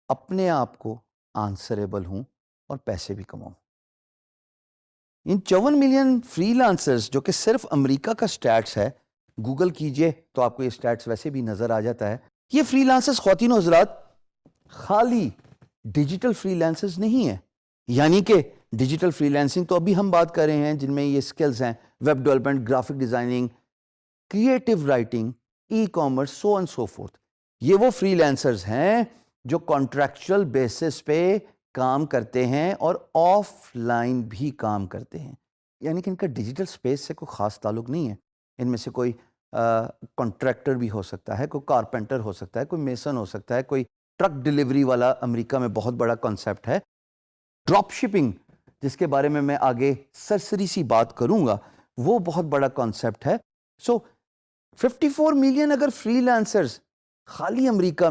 اپنے آپ کو آنسریبل ہوں اور پیسے بھی کماؤں. ان 54 ملین فری لانسرز جو کہ صرف امریکہ کا سٹیٹس ہے، گوگل کیجئے تو آپ کو یہ سٹیٹس ویسے بھی نظر آ جاتا ہے. یہ فری لانسرز خواتین و حضرات خالی ڈیجیٹل فری لانسرز نہیں ہیں. یعنی کہ ڈیجیٹل فری لانسنگ تو ابھی ہم بات کر رہے ہیں جن میں یہ سکلز ہیں: web development, graphic designing, creative writing, e commerce, so and so forth. یہ وہ فری لانسرز ہیں جو کانٹریکچوئل بیسس پہ کام کرتے ہیں اور آف لائن بھی کام کرتے ہیں. یعنی کہ ان کا ڈیجیٹل سپیس سے کوئی خاص تعلق نہیں ہے. ان میں سے کوئی کانٹریکٹر بھی ہو سکتا ہے، کوئی کارپینٹر ہو سکتا ہے، کوئی میسن ہو سکتا ہے، کوئی ٹرک ڈیلیوری والا امریکہ میں بہت بڑا کانسیپٹ ہے. ڈراپ شپنگ جس کے بارے میں میں آگے سرسری سی بات کروں گا، وہ بہت بڑا کانسیپٹ ہے. سو 54 ملین اگر فری لانسرز خالی امریکہ